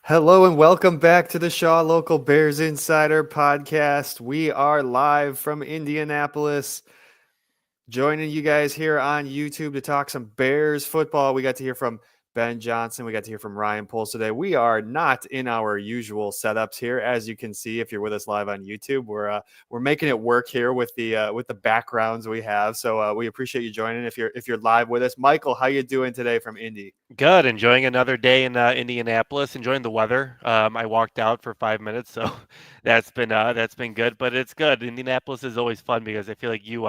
Hello and welcome back to the Shaw Local Bears Insider Podcast. We are live from Indianapolis, joining you guys here on YouTube to talk some Bears football. We got to hear from Ben Johnson. We got to hear from Ryan Poles today. We are not in our usual setups here, as you can see if you're with us live on YouTube. We're making it work here with the backgrounds we have. So we appreciate you joining. If you're live with us, Michael, how you doing today from Indy? Good. Enjoying another day in Indianapolis. Enjoying the weather. I walked out for 5 minutes, so that's been good. But it's good. Indianapolis is always fun because I feel like you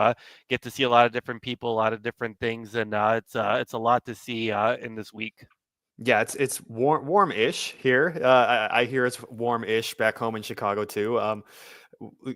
get to see a lot of different people, a lot of different things, and it's a lot to see in this week. Yeah, it's warm-ish here. I hear it's warm-ish back home in Chicago too.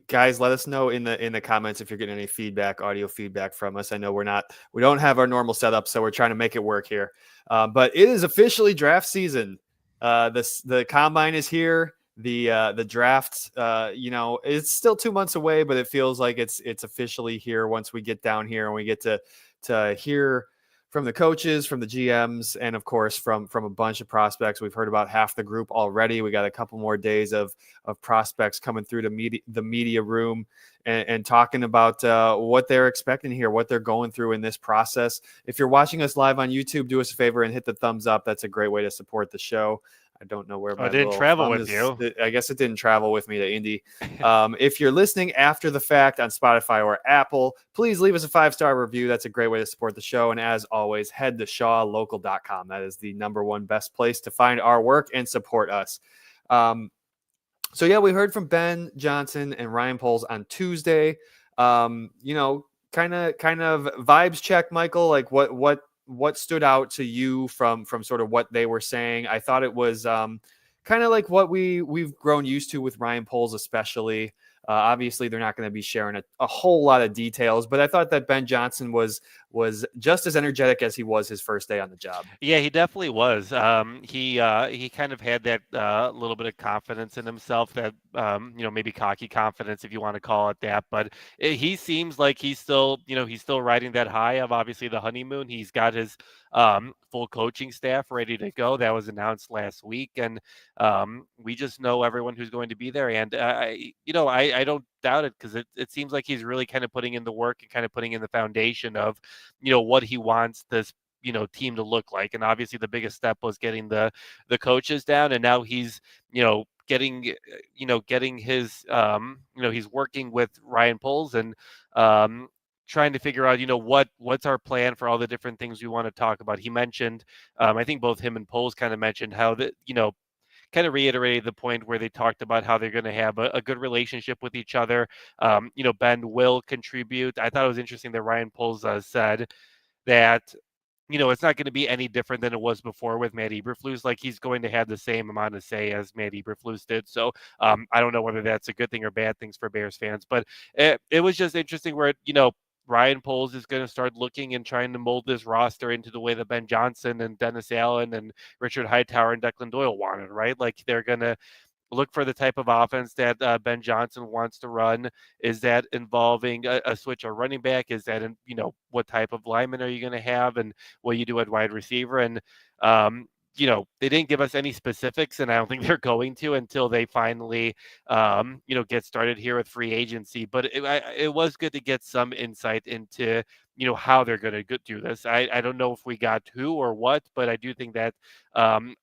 Guys, let us know in the comments if you're getting any feedback, audio feedback from us. I know we don't have our normal setup, so we're trying to make it work here. But it is officially draft season. The combine is here. The draft, it's still 2 months away, but it feels like it's officially here once we get down here and we get to hear from the coaches, from the GMs, and of course from a bunch of prospects. We've heard about half the group already. We got a couple more days of prospects coming through the media room and talking about what they're expecting here, what they're going through in this process. If you're watching us live on YouTube, do us a favor and hit the thumbs up. That's a great way to support the show. I don't know where Oh, I my didn't little travel thumb with is. you. I guess it didn't travel with me to Indy. If you're listening after the fact on Spotify or Apple, please leave us a 5-star review. That's a great way to support the show. And as always, head to shawlocal.com. That is the number one best place to find our work and support us. So yeah, we heard from Ben Johnson and Ryan Poles on Tuesday. Kind of vibes check, Michael. Like what stood out to you from sort of what they were saying? I thought it was kind of like what we've grown used to with Ryan Poles, especially. Obviously, they're not going to be sharing a whole lot of details, but I thought that Ben Johnson was just as energetic as he was his first day on the job. Yeah, he definitely was. He kind of had that little bit of confidence in himself, that maybe cocky confidence, if you want to call it that. But he seems like he's still riding that high of obviously the honeymoon. He's got his full coaching staff ready to go. That was announced last week, and we just know everyone who's going to be there. And I don't doubt it, because it seems like he's really kind of putting in the work and kind of putting in the foundation of what he wants this team to look like. And obviously the biggest step was getting the coaches down, and now he's getting his he's working with Ryan Poles and trying to figure out what's our plan for all the different things we want to talk about. He mentioned, I think both him and Poles kind of mentioned how that kind of reiterated the point where they talked about how they're going to have a good relationship with each other. Ben will contribute. I thought it was interesting that Ryan Poles said that it's not going to be any different than it was before with Matt Eberflus. Like, he's going to have the same amount of say as Matt Eberflus did. So I don't know whether that's a good thing or bad things for Bears fans, but it was just interesting where, Ryan Poles is going to start looking and trying to mold this roster into the way that Ben Johnson and Dennis Allen and Richard Hightower and Declan Doyle wanted, right? Like, they're going to look for the type of offense that Ben Johnson wants to run. Is that involving a switch of running back? Is that what type of lineman are you going to have, and what you do at wide receiver? And they didn't give us any specifics, and I don't think they're going to until they finally get started here with free agency. But it was good to get some insight into how they're going to do this. I don't know if we got who or what, but I do think that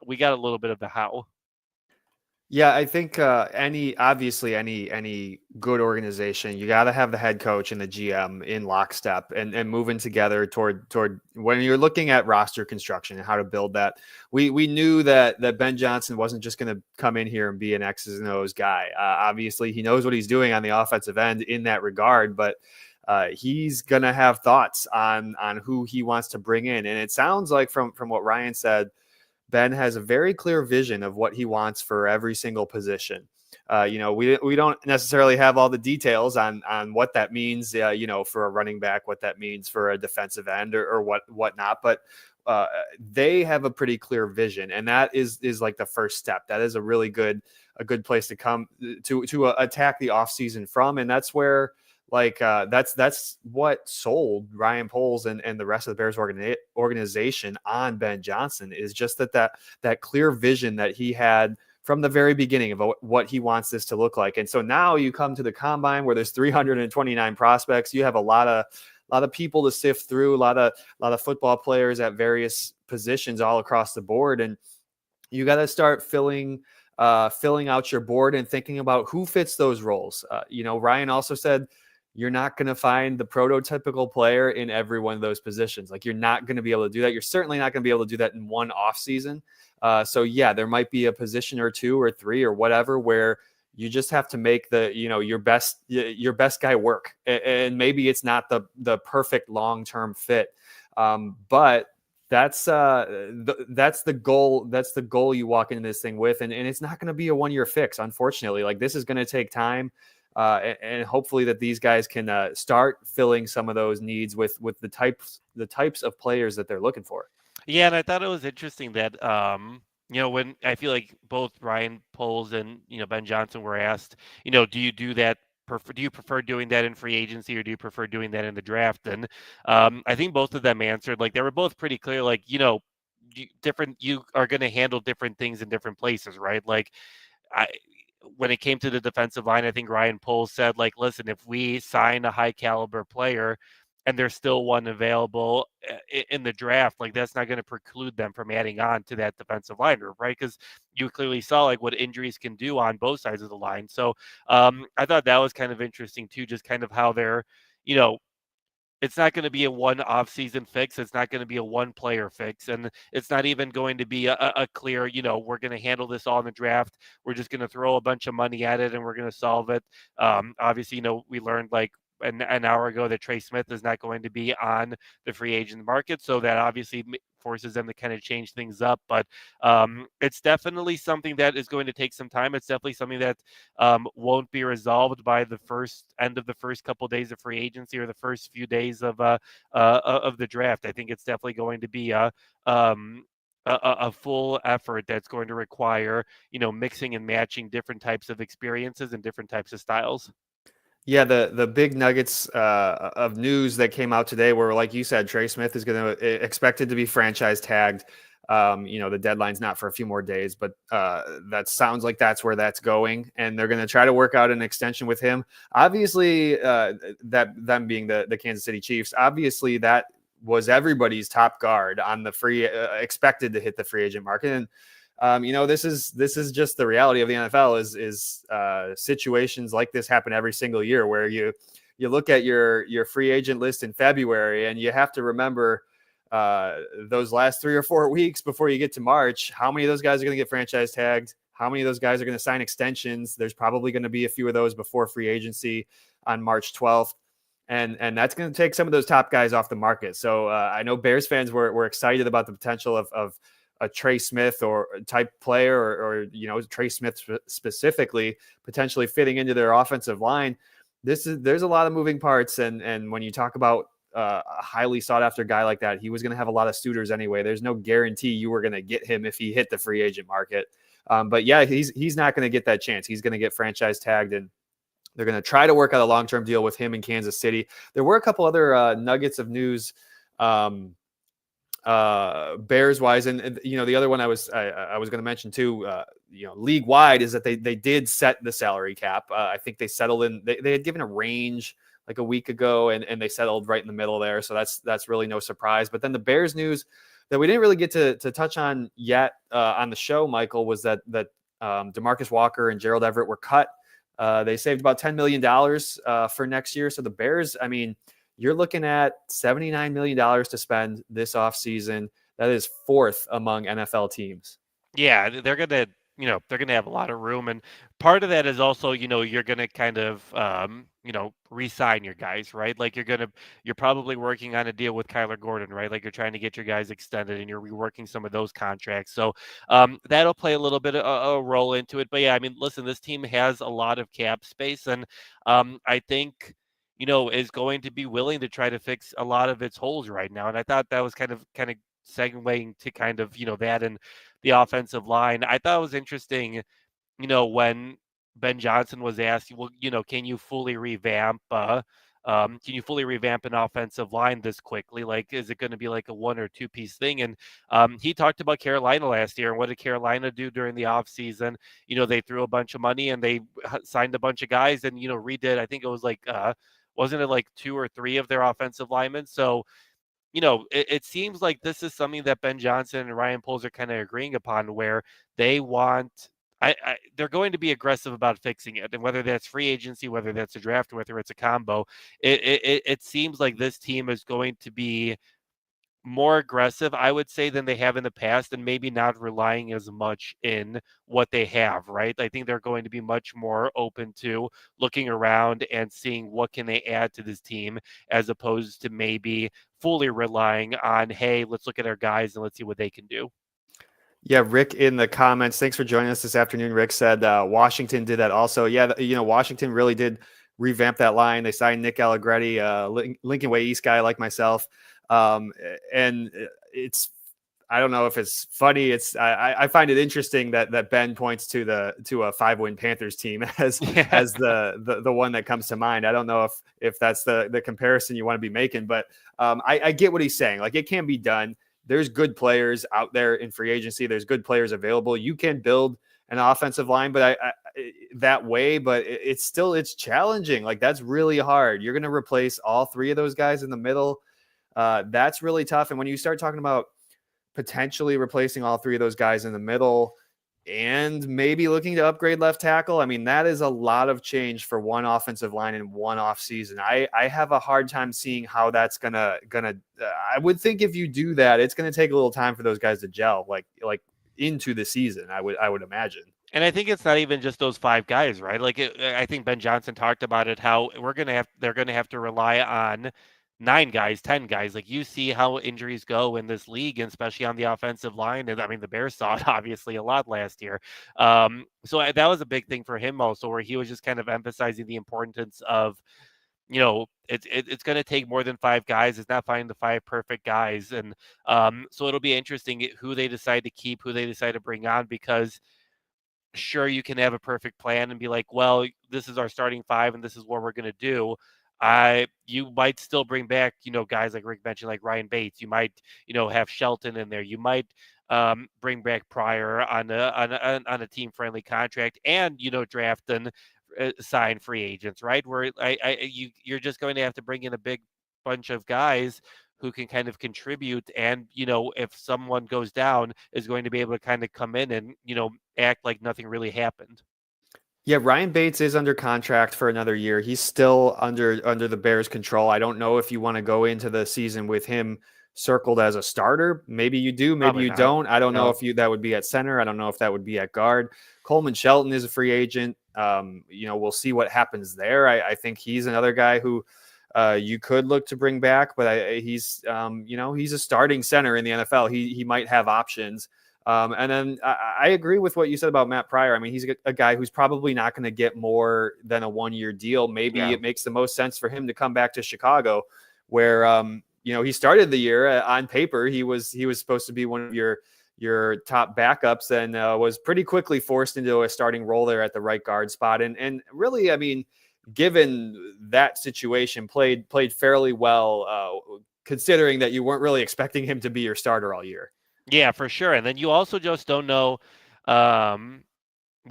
we got a little bit of the how. Yeah, I think any good organization, you got to have the head coach and the GM in lockstep and moving together toward when you're looking at roster construction and how to build that. We knew that Ben Johnson wasn't just going to come in here and be an X's and O's guy. Obviously, he knows what he's doing on the offensive end in that regard, but he's going to have thoughts on who he wants to bring in. And it sounds like from what Ryan said, Ben has a very clear vision of what he wants for every single position. We don't necessarily have all the details on what that means, for a running back, what that means for a defensive end or whatnot. But they have a pretty clear vision, and that is like the first step. That is a good place to come to attack the offseason from, and that's where. That's what sold Ryan Poles and the rest of the Bears organization on Ben Johnson, is just that clear vision that he had from the very beginning of what he wants this to look like. And so now you come to the combine where there's 329 prospects. You have a lot of people to sift through, a lot of football players at various positions all across the board, and you got to start filling out your board and thinking about who fits those roles. Ryan also said you're not going to find the prototypical player in every one of those positions. Like, you're not going to be able to do that. You're certainly not going to be able to do that in one off season. So yeah, there might be a position or two or three or whatever where you just have to make your best guy work. And maybe it's not the perfect long-term fit. But that's the goal. That's the goal you walk into this thing with. And it's not going to be a 1-year fix, unfortunately. Like, this is going to take time. And hopefully that these guys can start filling some of those needs with the types of players that they're looking for. Yeah, and I thought it was interesting that when I feel like both Ryan Poles and Ben Johnson were asked, do you do that? Do you prefer doing that in free agency, or do you prefer doing that in the draft? And I think both of them answered, like, they were both pretty clear, like, you are going to handle different things in different places, right? Like, when it came to the defensive line, I think Ryan Poles said, like, listen, if we sign a high caliber player and there's still one available in the draft, like, that's not going to preclude them from adding on to that defensive line group, right? Because you clearly saw, like, what injuries can do on both sides of the line. So I thought that was kind of interesting too, just kind of how they're, it's not going to be a one off-season fix. It's not going to be a one-player fix, and it's not even going to be a clear, we're going to handle this all in the draft. We're just going to throw a bunch of money at it, and we're going to solve it. Obviously, we learned, like, an hour ago that Trey Smith is not going to be on the free agent market, so that obviously forces them to kind of change things up. But it's definitely something that is going to take some time. It's definitely something that won't be resolved by the end of the first couple of days of free agency or the first few days of the draft. I think it's definitely going to be a full effort that's going to require, mixing and matching different types of experiences and different types of styles. Yeah, the big nuggets of news that came out today were, like you said, Trey Smith is going to expected to be franchise tagged. The deadline's not for a few more days, but that sounds like that's where that's going, and they're going to try to work out an extension with him. Obviously, that them being the Kansas City Chiefs, obviously that was everybody's top guard on the free expected to hit the free agent market. And this is just the reality of the NFL is situations like this happen every single year, where you look at your free agent list in February, and you have to remember those last 3 or 4 weeks before you get to March, how many of those guys are going to get franchise tagged? How many of those guys are going to sign extensions? There's probably going to be a few of those before free agency on March 12th. And that's going to take some of those top guys off the market. So I know Bears fans were excited about the potential of a Trey Smith or type player, or Trey Smith specifically potentially fitting into their offensive line. There's a lot of moving parts. And when you talk about a highly sought after guy like that, he was going to have a lot of suitors anyway. There's no guarantee you were going to get him if he hit the free agent market. But yeah, he's not going to get that chance. He's going to get franchise tagged, and they're going to try to work out a long-term deal with him in Kansas City. There were a couple other nuggets of news, Bears wise, and the other one I was going to mention too, league wide, is that they did set the salary cap. I think they settled in. They had given a range like a week ago, and they settled right in the middle there. So that's really no surprise. But then the Bears news that we didn't really get to touch on yet on the show, Michael, was that DeMarcus Walker and Gerald Everett were cut. They saved about $10 million for next year. So the Bears, I mean, you're looking at $79 million to spend this offseason. That is fourth among NFL teams. Yeah, they're gonna have a lot of room, and part of that is also, you're gonna kind of re-sign your guys, right? Like, you're probably working on a deal with Kyler Gordon, right? Like, you're trying to get your guys extended, and you're reworking some of those contracts. So that'll play a little bit of a role into it. But yeah, I mean, listen, this team has a lot of cap space, and I think, is going to be willing to try to fix a lot of its holes right now. And I thought that was kind of segueing to kind of, that and the offensive line. I thought it was interesting, when Ben Johnson was asked, well, can you fully revamp Can you fully revamp an offensive line this quickly? Like, is it going to be like a 1 or 2 piece thing? And he talked about Carolina last year, and what did Carolina do during the offseason? They threw a bunch of money and they signed a bunch of guys and, redid, I think it was like, wasn't it like 2 or 3 of their offensive linemen? So, it seems like this is something that Ben Johnson and Ryan Poles are kind of agreeing upon, where they want. They're going to be aggressive about fixing it, and whether that's free agency, whether that's a draft, whether it's a combo, it seems like this team is going to be more aggressive, I would say, than they have in the past, and maybe not relying as much in what they have, right? I think they're going to be much more open to looking around and seeing what can they add to this team, as opposed to maybe fully relying on, hey, let's look at our guys and let's see what they can do. Yeah, Rick in the comments. Thanks for joining us this afternoon. Rick said Washington did that also. Yeah, Washington really did revamp that line. They signed Nick Allegretti, Lincoln Way East guy like myself. And it's, I don't know if it's funny. I find it interesting that Ben points to a 5-win Panthers team as the one that comes to mind. I don't know if that's the comparison you want to be making, but I get what he's saying. Like, it can be done. There's good players out there in free agency. There's good players available. You can build an offensive line, but that way, but it's challenging. Like, that's really hard. You're going to replace all 3 of those guys in the middle. That's really tough. And when you start talking about potentially replacing all 3 of those guys in the middle and maybe looking to upgrade left tackle, I mean, that is a lot of change for one offensive line in one off season. I have a hard time seeing how that's gonna. I would think if you do that, it's gonna take a little time for those guys to gel, like into the season. I would imagine. And I think it's not even just those 5 guys, right? Like, I think Ben Johnson talked about it, how they're going to have to rely on 9 guys, 10 guys. Like, you see how injuries go in this league, and especially on the offensive line. And I mean, the Bears saw it obviously a lot last year. So that was a big thing for him also, where he was just kind of emphasizing the importance of, it's going to take more than 5 guys. It's not finding the 5 perfect guys. And so it'll be interesting who they decide to keep, who they decide to bring on, because sure, you can have a perfect plan and be like, well, this is our starting 5 and this is what we're going to do. You might still bring back, guys like Rick mentioned, like Ryan Bates. You might, have Shelton in there. You might bring back Pryor on a team friendly contract, and draft and sign free agents, right? Where you're just going to have to bring in a big bunch of guys who can kind of contribute, and if someone goes down, is going to be able to kind of come in and act like nothing really happened. Yeah, Ryan Bates is under contract for another year. He's still under the Bears' control. I don't know if you want to go into the season with him circled as a starter. Maybe you do, maybe Probably you not. don't. I don't know if that would be at center. I don't know if that would be at guard. Coleman Shelton is a free agent. We'll see what happens there. I think he's another guy who you could look to bring back, but he's a starting center in the NFL. He might have options. And then I agree with what you said about Matt Pryor. I mean, he's a guy who's probably not going to get more than a 1-year deal. Maybe it makes the most sense for him to come back to Chicago, where he started the year on paper. He was supposed to be one of your top backups, and was pretty quickly forced into a starting role there at the right guard spot. And really, I mean, given that situation, played fairly well, considering that you weren't really expecting him to be your starter all year. Yeah, for sure. And then you also just don't know what are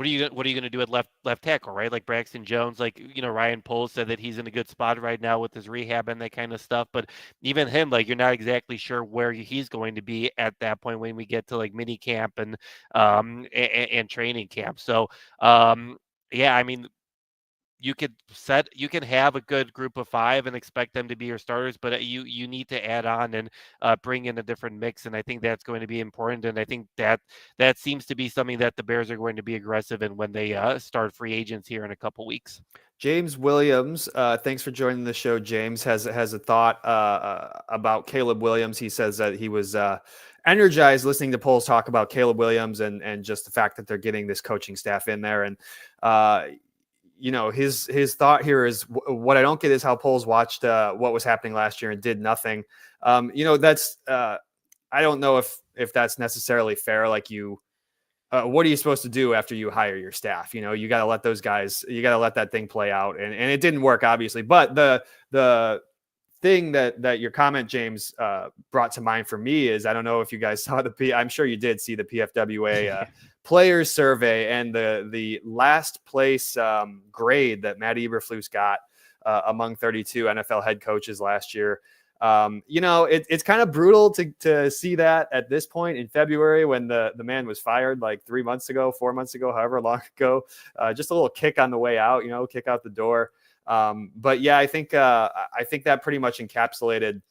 you going to do at left tackle, right? Like Braxton Jones, like Ryan Poles said that he's in a good spot right now with his rehab and that kind of stuff. But even him, like, you're not exactly sure where he's going to be at that point when we get to like mini camp and training camp. So yeah, I mean, you can have a good group of 5 and expect them to be your starters, but you need to add on and bring in a different mix, and I think that's going to be important. And I think that seems to be something that the Bears are going to be aggressive in when they start free agents here in a couple weeks. James Williams, thanks for joining the show. James has a thought about Caleb Williams. He says that he was energized listening to Poles talk about Caleb Williams and just the fact that they're getting this coaching staff in there. And his thought here is, what I don't get is how Poles watched what was happening last year and did nothing. That's I don't know if that's necessarily fair. Like, you what are you supposed to do after you hire your staff? You got to let those guys, you got to let that thing play out. And it didn't work, obviously. But the thing that your comment, James, brought to mind for me is, I don't know if you guys saw I'm sure you did see the PFWA players survey, and the last place grade that Matt Eberflus got among 32 NFL head coaches last year. It's kind of brutal to see that at this point in February, when the man was fired like 3 months ago, 4 months ago, however long ago. Just a little kick on the way out, kick out the door. But yeah, I think that pretty much encapsulated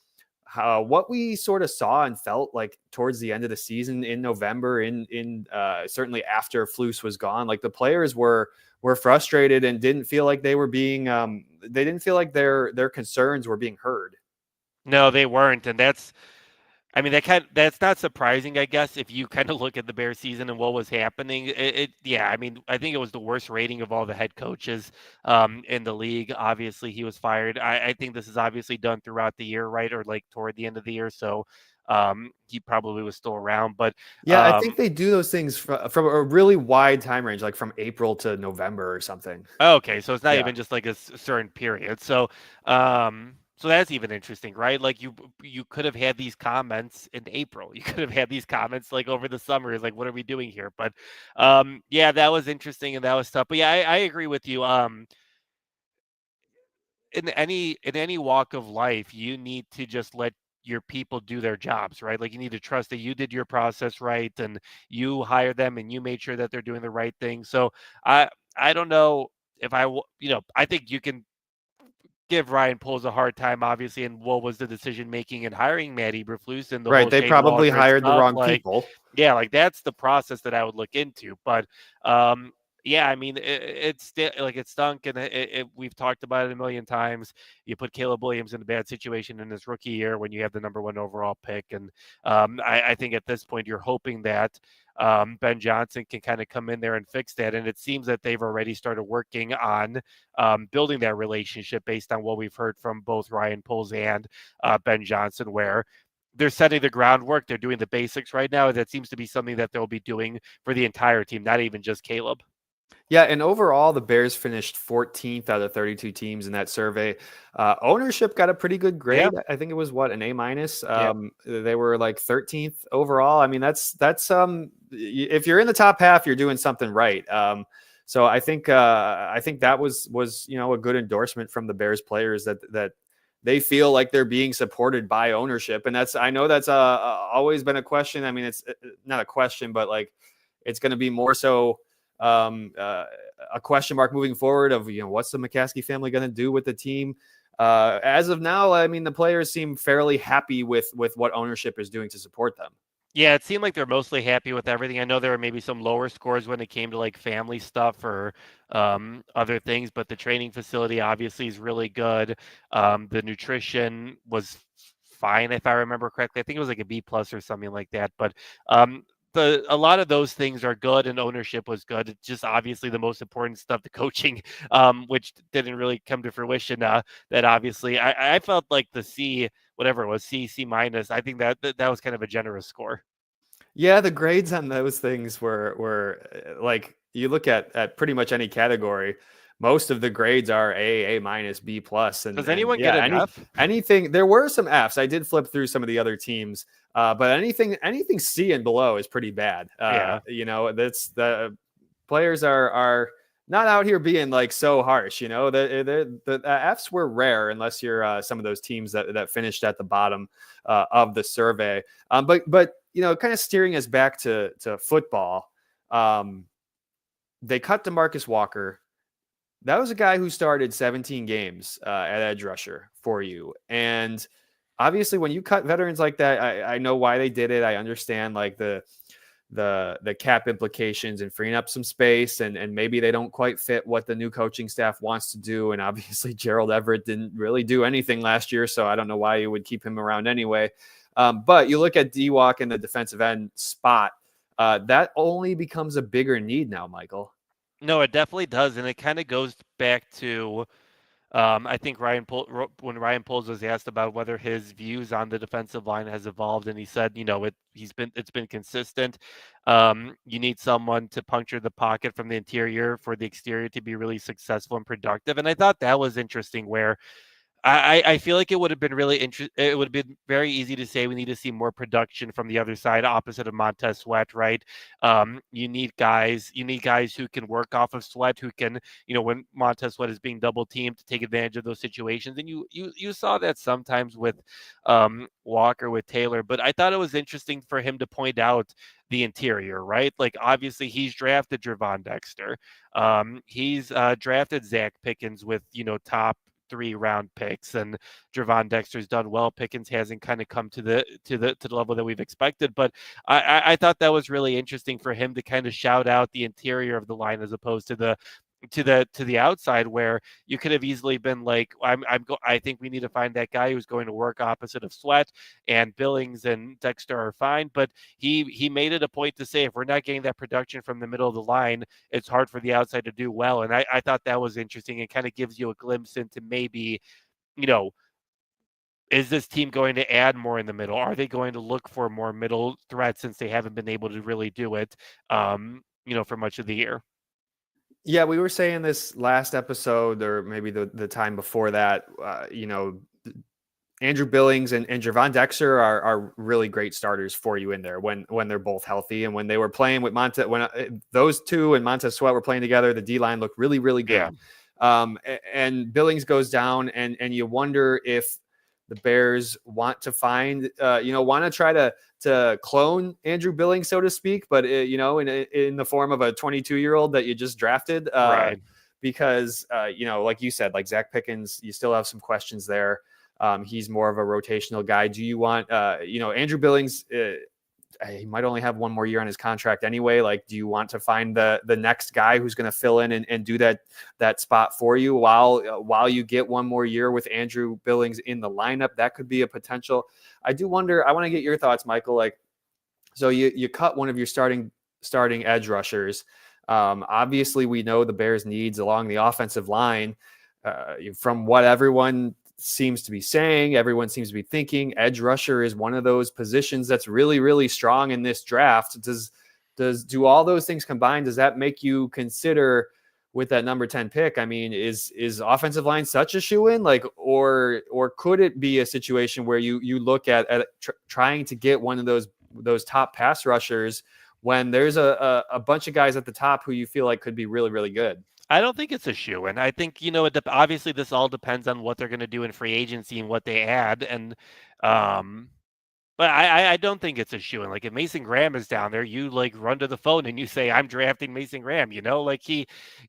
what we sort of saw and felt like towards the end of the season in November, in certainly after Flus was gone. Like, the players were frustrated and didn't feel like they were being they didn't feel like their concerns were being heard. No, they weren't, and that's not surprising, I guess, if you kind of look at the Bears season and what was happening. I think it was the worst rating of all the head coaches in the league. Obviously, he was fired. I think this is obviously done throughout the year, right, or like toward the end of the year. So he probably was still around, but yeah, I think they do those things from a really wide time range, like from April to November or something. okay, so it's not Yeah. even just like a certain period. So that's even interesting, right? Like, you could have had these comments in April. You could have had these comments like over the summer. It's like, what are we doing here? But yeah, that was interesting and that was tough. But yeah, I agree with you. In any walk of life, you need to just let your people do their jobs, right? Like, you need to trust that you did your process right, and you hire them and you made sure that they're doing the right thing. So I don't know if I think you can give Ryan Poles a hard time, obviously, and what was the decision making in hiring Matt Eberflus and the Right. whole They Shane probably Waldron hired the stuff. wrong Like, people. yeah, like that's the process that I would look into. But yeah, I mean, it's like it stunk, and we've talked about it a million times. You put Caleb Williams in a bad situation in his rookie year when you have the number 1 overall pick, and I think at this point you're hoping that Ben Johnson can kind of come in there and fix that. And it seems that they've already started working on building that relationship based on what we've heard from both Ryan Poles and Ben Johnson, where they're setting the groundwork. They're doing the basics right now. That seems to be something that they'll be doing for the entire team, not even just Caleb. Yeah, and overall, the Bears finished 14th out of 32 teams in that survey. Ownership got a pretty good Yeah. grade. I think it was an A minus. Yeah. They were like 13th overall. I mean, that's if you're in the top half, you're doing something right. So I think that was a good endorsement from the Bears players, that they feel like they're being supported by ownership, and I know that's always been a question. I mean, it's not a question, but like, it's going to be more so a question mark moving forward of, what's the McCaskey family going to do with the team? As of now, I mean, the players seem fairly happy with what ownership is doing to support them. Yeah, it seemed like they're mostly happy with everything. I know there were maybe some lower scores when it came to like family stuff or other things, but the training facility obviously is really good. The nutrition was fine, if I remember correctly. I think it was like a B plus or something like that. But a lot of those things are good, and ownership was good. It's just obviously the most important stuff, the coaching, which didn't really come to fruition. That obviously I felt like the C, whatever it was, C minus. I think that was kind of a generous score. Yeah, the grades on those things were like, you look at pretty much any category, most of the grades are A minus, B plus, and Does anyone get yeah, an F? anything. There were some Fs. I did flip through some of the other teams, but anything C and below is pretty bad. Yeah. That's the players are not out here being like so harsh. The Fs were rare, unless you're some of those teams that finished at the bottom of the survey. But kind of steering us back to football. They cut DeMarcus Walker. That was a guy who started 17 games at edge rusher for you. And obviously, when you cut veterans like that, I know why they did it. I understand like the cap implications and freeing up some space, and maybe they don't quite fit what the new coaching staff wants to do. And obviously, Gerald Everett didn't really do anything last year, so I don't know why you would keep him around anyway. But you look at Dwojak in the defensive end spot, that only becomes a bigger need now, Michael. No, it definitely does. And it kind of goes back to I think when Ryan Poles was asked about whether his views on the defensive line has evolved, and he said, it's been consistent. You need someone to puncture the pocket from the interior for the exterior to be really successful and productive. And I thought that was interesting, where I feel like it would have been really interesting. It would have been very easy to say we need to see more production from the other side, opposite of Montez Sweat, right? You need guys who can work off of Sweat, who can, when Montez Sweat is being double teamed, to take advantage of those situations. And you saw that sometimes with Walker, with Taylor. But I thought it was interesting for him to point out the interior, right? Like, obviously he's drafted Javon Dexter. He's drafted Zach Pickens with, top 3 round picks, and Javon Dexter's done well. Pickens hasn't kind of come to the level that we've expected, but I thought that was really interesting for him to kind of shout out the interior of the line as opposed to the outside, where you could have easily been like, I think we need to find that guy who's going to work opposite of Sweat, and Billings and Dexter are fine. But he made it a point to say, if we're not getting that production from the middle of the line, it's hard for the outside to do well. And I thought that was interesting, and kind of gives you a glimpse into maybe, you know, is this team going to add more in the middle? Are they going to look for more middle threats, since they haven't been able to really do it, for much of the year? Yeah, we were saying this last episode, or maybe the time before that. Andrew Billings and Javon Dexter are really great starters for you in there when they're both healthy. And when they were playing with those two and Montez Sweat were playing together, the D line looked really, really good. Yeah. And Billings goes down, and you wonder if the Bears want to find, want to try to clone Andrew Billings, so to speak, but in the form of a 22-year-old that you just drafted, Right. because like you said, like Zach Pickens, you still have some questions there. He's more of a rotational guy. Do you want, Andrew Billings? He might only have one more year on his contract anyway. Like, do you want to find the next guy who's going to fill in and do that spot for you while you get one more year with Andrew Billings in the lineup? That could be a potential. I do wonder. I want to get your thoughts, Michael. Like, so you cut one of your starting edge rushers. Obviously, we know the Bears' needs along the offensive line. From what everyone seems to be saying, everyone seems to be thinking, edge rusher is one of those positions that's really, really strong in this draft. Do all those things combined, does that make you consider, with that number 10 pick, I mean, is offensive line such a shoe-in? Like, or could it be a situation where you look at trying to get one of those top pass rushers when there's a bunch of guys at the top who you feel like could be really, really good? I don't think it's a shoe, and I think, obviously this all depends on what they're going to do in free agency and what they add, and but I don't think it's a shoe. And like, if Mason Graham is down there, you like run to the phone and you say, I'm drafting Mason Graham. Like,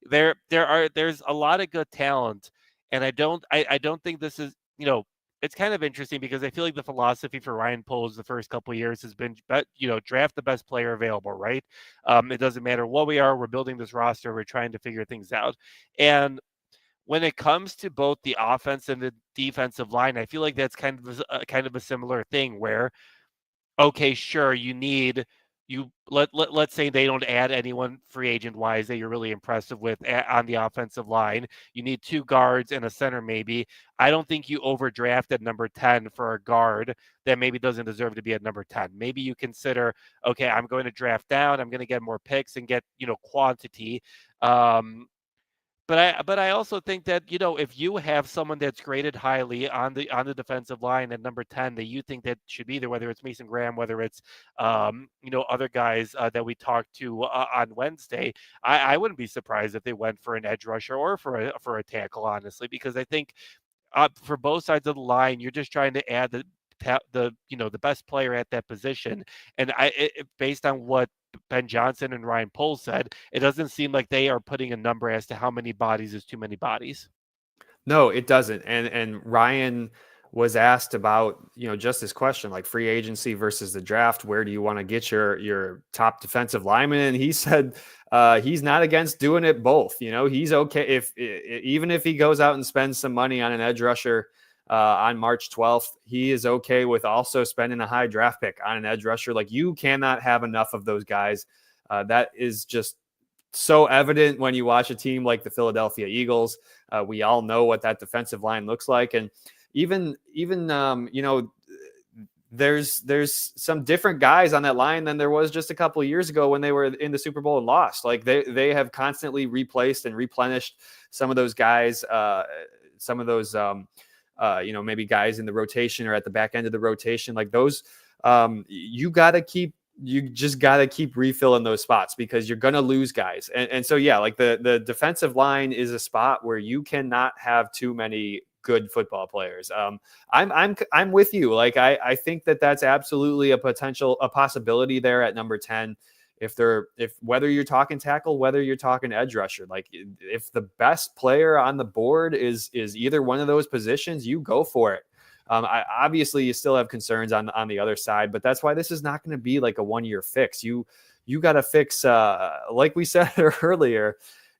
there's a lot of good talent, and I don't think this is, it's kind of interesting, because I feel like the philosophy for Ryan Poles the first couple of years has been, draft the best player available, right? It doesn't matter what we are. We're building this roster. We're trying to figure things out. And when it comes to both the offense and the defensive line, I feel like that's kind of a similar thing, where, okay, sure, let's say they don't add anyone free agent wise that you're really impressive with on the offensive line. You need 2 guards and a center, maybe. I don't think you overdraft at number 10 for a guard that maybe doesn't deserve to be at number 10. Maybe you consider, okay, I'm going to draft down, I'm going to get more picks and get, quantity. But I also think that, if you have someone that's graded highly on the defensive line at number 10 that you think that should be there, whether it's Mason Graham, whether it's other guys that we talked to on Wednesday, I wouldn't be surprised if they went for an edge rusher or for a tackle, honestly, because I think for both sides of the line, you're just trying to add the best player at that position. And based on what Ben Johnson and Ryan Poles said, it doesn't seem like they are putting a number as to how many bodies is too many bodies. No, it doesn't. And Ryan was asked about, just this question, like free agency versus the draft, where do you want to get your top defensive lineman? And he said he's not against doing it both. He's okay even if he goes out and spends some money on an edge rusher on March 12th, he is okay with also spending a high draft pick on an edge rusher. Like, you cannot have enough of those guys. That is just so evident when you watch a team like the Philadelphia Eagles. We all know what that defensive line looks like, and even there's some different guys on that line than there was just a couple of years ago when they were in the Super Bowl and lost. Like they have constantly replaced and replenished some of those guys, some of those maybe guys in the rotation or at the back end of the rotation. Like those, you just got to keep refilling those spots because you're going to lose guys. And so, yeah, like the defensive line is a spot where you cannot have too many good football players. I'm with you. Like, I think that's absolutely a possibility there at number 10. If whether you're talking tackle, whether you're talking edge rusher, like if the best player on the board is either one of those positions, you go for it. Obviously you still have concerns on the other side, but that's why this is not going to be like a 1-year fix. You got to fix, like we said earlier,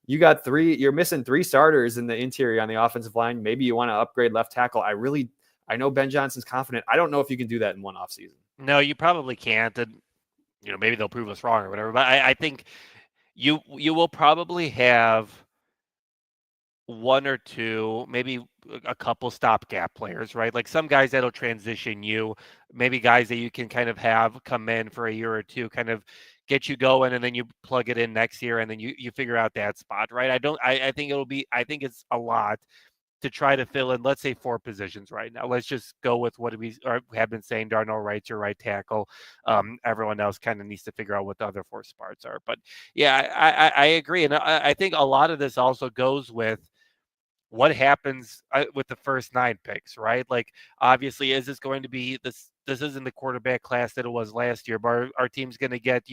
you're missing 3 starters in the interior on the offensive line. Maybe you want to upgrade left tackle. I know Ben Johnson's confident. I don't know if you can do that in one offseason. No, you probably can't. And, maybe they'll prove us wrong or whatever, but I think you will probably have 1 or 2, maybe a couple stopgap players, right? Like some guys that'll transition you, maybe guys that you can kind of have come in for a year or 2, kind of get you going, and then you plug it in next year, and then you figure out that spot, right? I think it's a lot to try to fill in, let's say 4 positions right now. Let's just go with what we have been saying. Darnell Wright's your right tackle. Everyone else kind of needs to figure out what the other 4 spots are. But yeah, I agree. And I think a lot of this also goes with what happens with the first 9 picks, right? Like, obviously, is this going to be this? This isn't the quarterback class that it was last year, but our team's going to get,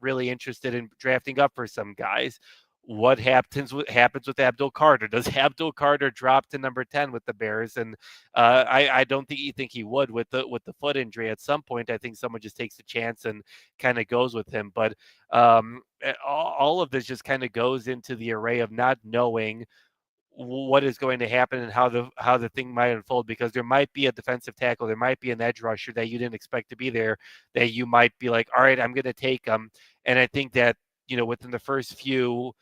really interested in drafting up for some guys. What happens with Abdul Carter? Does Abdul Carter drop to number 10 with the Bears? And I don't think he would with the foot injury. At some point, I think someone just takes a chance and kind of goes with him. But all of this just kind of goes into the array of not knowing what is going to happen and how the thing might unfold, because there might be a defensive tackle, there might be an edge rusher that you didn't expect to be there, that you might be like, all right, I'm going to take them. And I think that, within the first few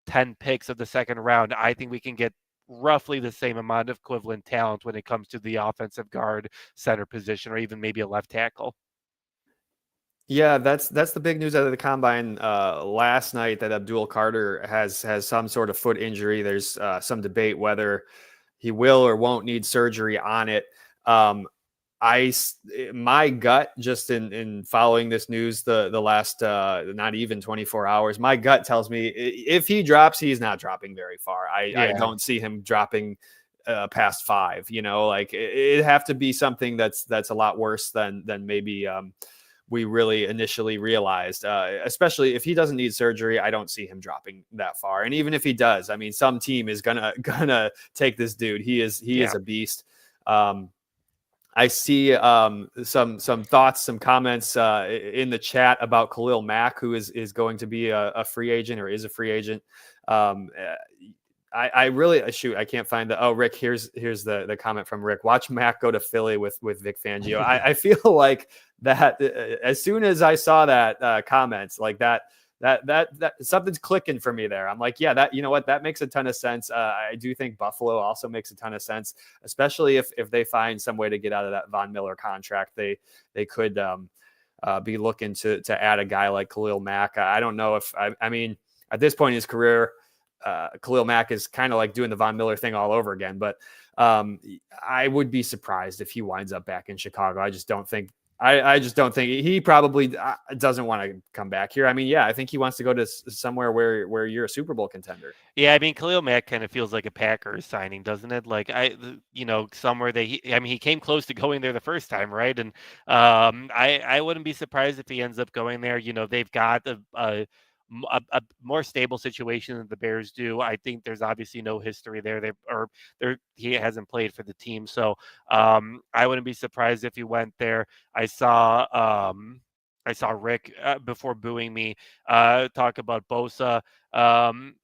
10 picks of the second round, I think we can get roughly the same amount of equivalent talent when it comes to the offensive guard, center position, or even maybe a left tackle. Yeah, that's the big news out of the combine last night, that Abdul Carter has some sort of foot injury. There's some debate whether he will or won't need surgery on it. My gut, just in following this news the last not even 24 hours, my gut tells me if he drops, he's not dropping very far. I don't see him dropping past 5. Like it'd have to be something that's a lot worse than maybe we really initially realized, especially if he doesn't need surgery. I don't see him dropping that far. And even if he does, I mean, some team is gonna take this dude. He is a beast. I see some thoughts, some comments in the chat about Khalil Mack, who is going to be a free agent, or is a free agent. I really I can't find Rick. Here's the comment from Rick. Watch Mac go to Philly with Vic Fangio. I feel like that as soon as I saw that comments, like that something's clicking for me there. I'm like, yeah, that makes a ton of sense. I do think Buffalo also makes a ton of sense, especially if they find some way to get out of that Von Miller contract. They could be looking to add a guy like Khalil Mack. I don't know if I mean, at this point in his career, Khalil Mack is kind of like doing the Von Miller thing all over again. But I would be surprised if he winds up back in Chicago. I just don't think he probably doesn't want to come back here. I mean, yeah, I think he wants to go to somewhere where you're a Super Bowl contender. Yeah, I mean, Khalil Mack kind of feels like a Packers signing, doesn't it? Like somewhere that he came close to going there the first time, right? And I wouldn't be surprised if he ends up going there. They've got a more stable situation than the Bears do. I think there's obviously no history there. He hasn't played for the team, so I wouldn't be surprised if he went there. I saw Rick before booing me talk about Bosa.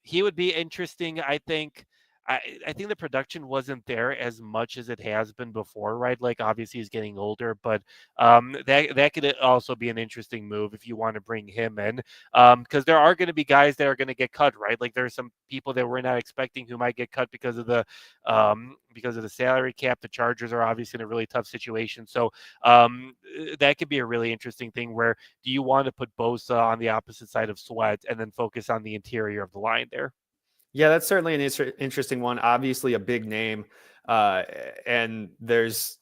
He would be interesting, I think. I think the production wasn't there as much as it has been before, right? Like obviously he's getting older, but that could also be an interesting move if you want to bring him in, because there are going to be guys that are going to get cut, right? Like there's some people that we're not expecting who might get cut because of the salary cap. The Chargers are obviously in a really tough situation, so that could be a really interesting thing. Where do you want to put Bosa on the opposite side of Sweat and then focus on the interior of the line there? Yeah, that's certainly an interesting one. Obviously, a big name, uh, and there's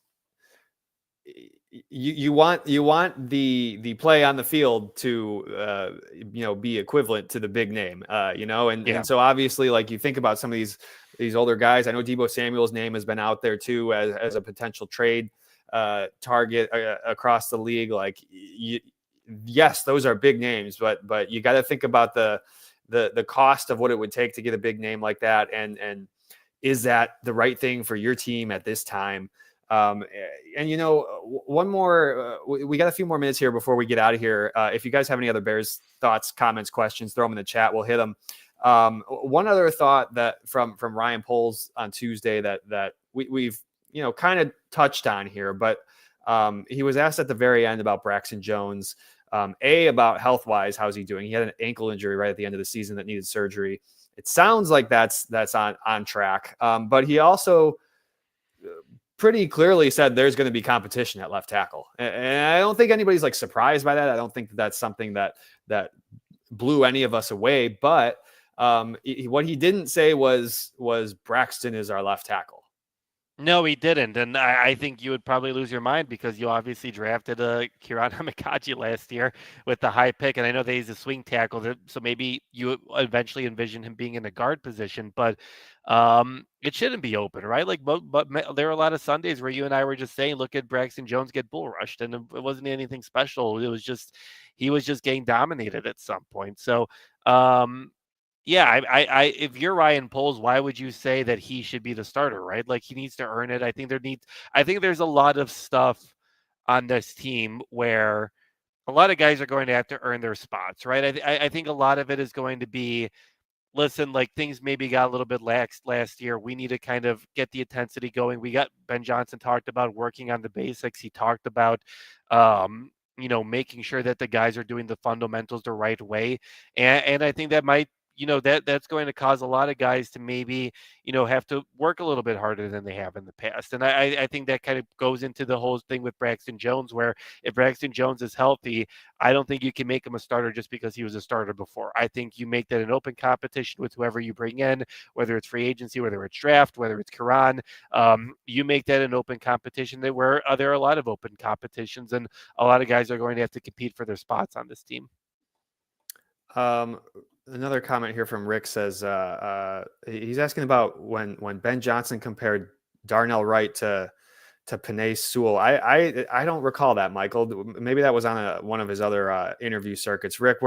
you want the play on the field to be equivalent to the big name, and Yeah. so obviously, like, you think about some of these older guys. I know Deebo Samuel's name has been out there too as a potential trade target across the league. Like, yes, those are big names, but you got to think about the cost of what it would take to get a big name like that, and is that the right thing for your team at this time? And one more, we got a few more minutes here before we get out of here. If you guys have any other Bears thoughts, comments, questions, throw them in the chat. We'll hit them. One other thought that from Ryan Poles on Tuesday that we've kind of touched on here, but he was asked at the very end about Braxton Jones. About health wise, how's he doing? He had an ankle injury right at the end of the season that needed surgery. It sounds like that's on track. But he also pretty clearly said there's going to be competition at left tackle. And I don't think anybody's like surprised by that. I don't think that's something that blew any of us away. But what he didn't say was Braxton is our left tackle. No, he didn't, and I think you would probably lose your mind because you obviously drafted Kieran Hamikachi last year with the high pick, and I know that he's a swing tackle, so maybe you eventually envision him being in a guard position, but it shouldn't be open, right? Like, but there are a lot of Sundays where you and I were just saying, look at Braxton Jones get bull rushed, and it wasn't anything special. It was just he was just getting dominated at some point. So, yeah, if you're Ryan Poles, why would you say that he should be the starter, right? Like he needs to earn it. I think there's a lot of stuff on this team where a lot of guys are going to have to earn their spots, right? I think a lot of it is going to be, listen, like things maybe got a little bit lax last year. We need to kind of get the intensity going. We got Ben Johnson talked about working on the basics. He talked about, making sure that the guys are doing the fundamentals the right way. And I think that might, that's going to cause a lot of guys to maybe, have to work a little bit harder than they have in the past. And I think that kind of goes into the whole thing with Braxton Jones, where if Braxton Jones is healthy, I don't think you can make him a starter just because he was a starter before. I think you make that an open competition with whoever you bring in, whether it's free agency, whether it's draft, whether it's Quran. You make that an open competition where there are a lot of open competitions, and a lot of guys are going to have to compete for their spots on this team. Another comment here from Rick says he's asking about when Ben Johnson compared Darnell Wright to Penei Sewell. I don't recall that, Michael. Maybe that was on one of his other interview circuits. Rick,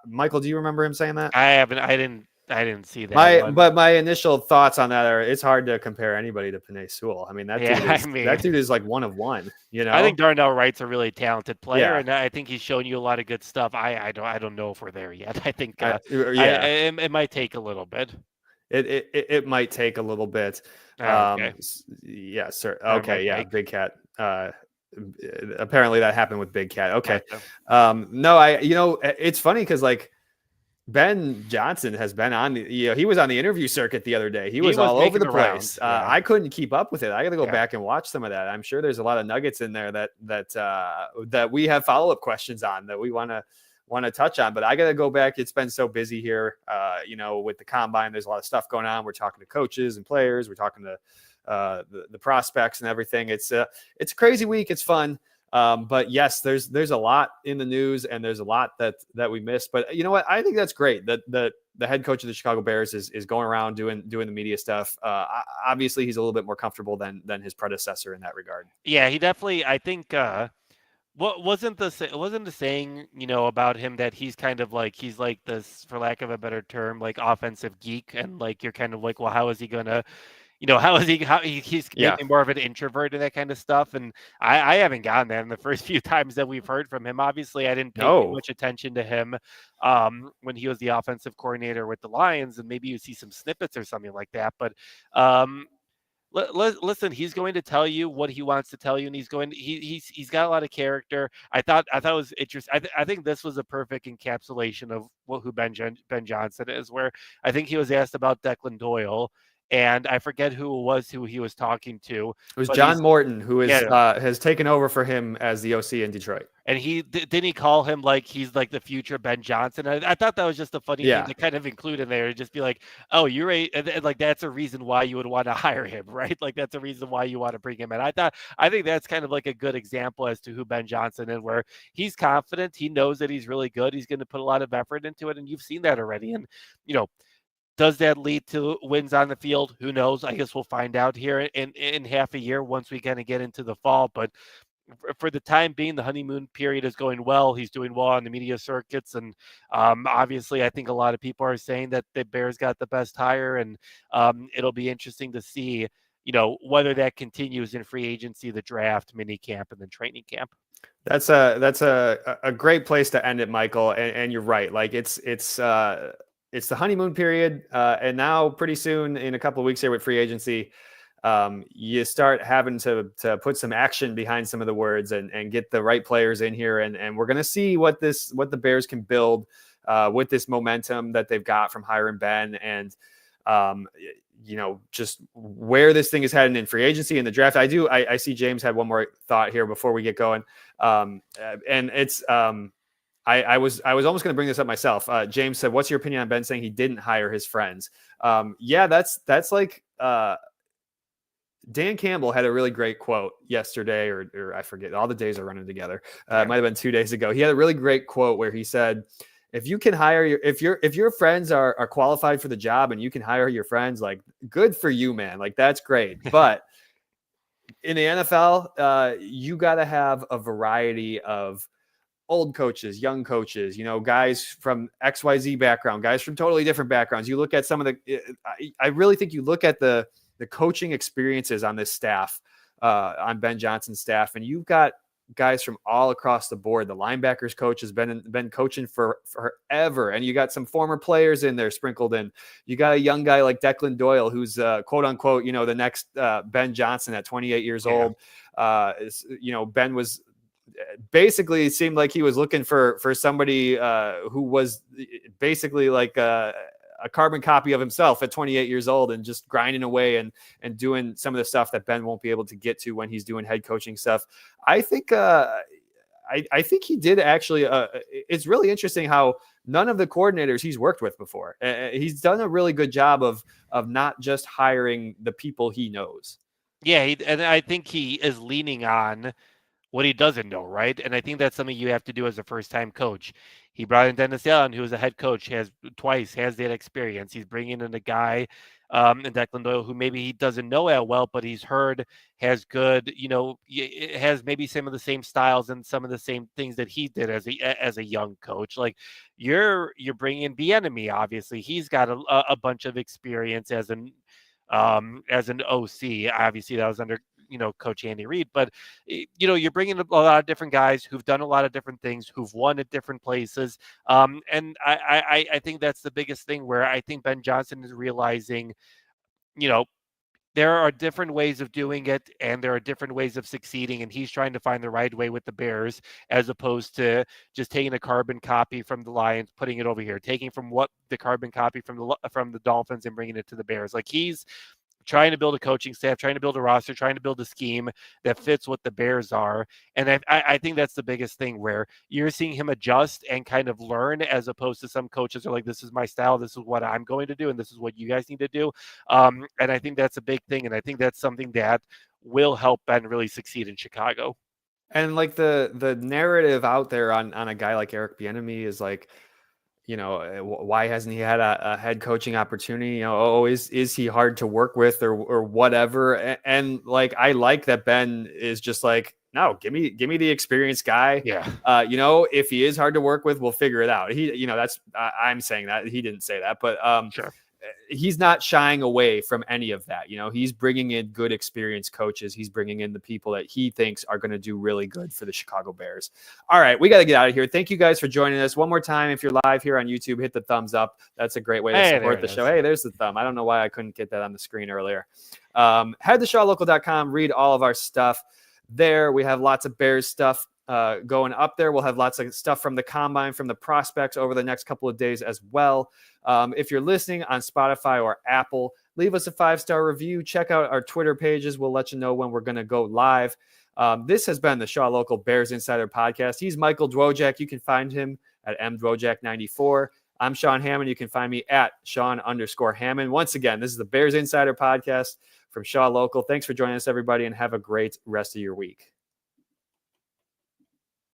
Michael, do you remember him saying that? I didn't see that. But my initial thoughts on that are it's hard to compare anybody to Penei Sewell. I mean, that dude is like one of one. I think Darnell Wright's a really talented player, and I think he's shown you a lot of good stuff. I don't know if we're there yet. I think it might take a little bit. It might take a little bit. Okay. Yeah, sir. Okay, yeah, Big Cat. Apparently that happened with Big Cat. Okay. No, it's funny because like Ben Johnson has been on he was on the interview circuit the other day. He was all over the place. I couldn't keep up with it. I got to go back and watch some of that. I'm sure there's a lot of nuggets in there that we have follow-up questions on that we want to touch on, but I got to go back. It's been so busy here, with the combine. There's a lot of stuff going on. We're talking to coaches and players. We're talking to the prospects and everything. It's a crazy week. It's fun. But yes, there's a lot in the news and there's a lot that we missed, but you know what? I think that's great that the head coach of the Chicago Bears is going around doing the media stuff. Obviously he's a little bit more comfortable than his predecessor in that regard. Yeah, he definitely, I think, what wasn't the saying, about him that he's kind of like, he's like this, for lack of a better term, like offensive geek. And like, you're kind of like, well, how is he going to, how is he's Yeah. maybe more of an introvert and that kind of stuff. And I haven't gotten that in the first few times that we've heard from him. Obviously, I didn't pay too No. much attention to him when he was the offensive coordinator with the Lions, and maybe you see some snippets or something like that. But um, listen, he's going to tell you what he wants to tell you, and he's got a lot of character. I thought it was interesting. I think this was a perfect encapsulation of who Ben Johnson is. Where I think he was asked about Declan Doyle, and I forget who he was talking to, It was but John he's Morton, who is yeah. has taken over for him as the OC in Detroit. And didn't he call him like he's like the future Ben Johnson? I thought that was just a funny thing Yeah. to kind of include in there, and just be like, oh, you're and like that's a reason why you would want to hire him, right? Like that's a reason why you want to bring him in. I think that's kind of like a good example as to who Ben Johnson is, where he's confident, he knows that he's really good, he's going to put a lot of effort into it, and you've seen that already. And you know, does that lead to wins on the field? Who knows? I guess we'll find out here in half a year once we kind of get into the fall. But for the time being, the honeymoon period is going well. He's doing well on the media circuits, and obviously, I think a lot of people are saying that the Bears got the best hire, and it'll be interesting to see, whether that continues in free agency, the draft, mini camp, and then training camp. That's a great place to end it, Michael. And you're right. Like it's the honeymoon period, and now pretty soon, in a couple of weeks here with free agency, you start having to put some action behind some of the words and get the right players in here. And we're going to see what the Bears can build with this momentum that they've got from hiring Ben, and just where this thing is heading in free agency and the draft. I see James had one more thought here before we get going. And it's, I was almost going to bring this up myself. James said, "What's your opinion on Ben saying he didn't hire his friends?" Yeah, that's like, Dan Campbell had a really great quote yesterday, or I forget, all the days are running together. It might've been 2 days ago. He had a really great quote where he said, if you can hire if your friends are qualified for the job and you can hire your friends, like, good for you, man. Like, that's great. But in the NFL, you got to have a variety of old coaches, young coaches, guys from XYZ background, guys from totally different backgrounds. You look at some of I really think you look at the coaching experiences on this staff, on Ben Johnson's staff, and you've got guys from all across the board. The linebackers coach has been coaching for forever, and you got some former players in there sprinkled in. You got a young guy like Declan Doyle, who's quote unquote, the next Ben Johnson at 28 years old. Ben was basically, it seemed like he was looking for somebody who was basically like a carbon copy of himself at 28 years old, and just grinding away and doing some of the stuff that Ben won't be able to get to when he's doing head coaching stuff. I think I think he did actually. It's really interesting how none of the coordinators he's worked with before, he's done a really good job of not just hiring the people he knows. Yeah, and I think he is leaning on what he doesn't know, right? And I think that's something you have to do as a first-time coach. He brought in Dennis Allen, who is a head coach, has that experience. He's bringing in a guy, in Declan Doyle, who maybe he doesn't know that well, but he's heard has good, has maybe some of the same styles and some of the same things that he did as a young coach. Like you're bringing in Bieniemy, obviously. He's got a bunch of experience as an OC. Obviously, that was under Coach Andy Reid, but you're bringing a lot of different guys who've done a lot of different things, who've won at different places, and I think that's the biggest thing, where I think Ben Johnson is realizing, there are different ways of doing it, and there are different ways of succeeding, and he's trying to find the right way with the Bears, as opposed to just taking a carbon copy from the Lions, putting it over here, taking from the carbon copy from the Dolphins and bringing it to the Bears. Like, he's trying to build a coaching staff, trying to build a roster, trying to build a scheme that fits what the Bears are. And I think that's the biggest thing, where you're seeing him adjust and kind of learn, as opposed to some coaches are like, this is my style, this is what I'm going to do, and this is what you guys need to do. And I think that's a big thing. And I think that's something that will help Ben really succeed in Chicago. And like the narrative out there on a guy like Eric Bieniemy is like, why hasn't he had a head coaching opportunity? Is he hard to work with or whatever? And like, I like that Ben is just like, no, give me the experienced guy. Yeah. If he is hard to work with, we'll figure it out. I'm saying that he didn't say that, but sure. he's not shying away from any of that. You know, he's bringing in good experienced coaches. He's bringing in the people that he thinks are going to do really good for the Chicago Bears. All right, we got to get out of here. Thank you guys for joining us. One more time, if you're live here on YouTube, hit the thumbs up. That's a great way to support the show. Hey, there's the thumb. I don't know why I couldn't get that on the screen earlier. Head to shawlocal.com, read all of our stuff there. We have lots of Bears stuff going up there. We'll have lots of stuff from the combine, from the prospects over the next couple of days as well. If you're listening on Spotify or Apple, leave us a 5-star review. Check out our Twitter pages. We'll let you know when we're going to go live. This has been the Shaw Local Bears Insider Podcast. He's Michael Dwojak. You can find him at mdwojak94. I'm Sean Hammond. You can find me at Sean_Hammond. Once again, this is the Bears Insider Podcast from Shaw Local. Thanks for joining us, everybody, and have a great rest of your week.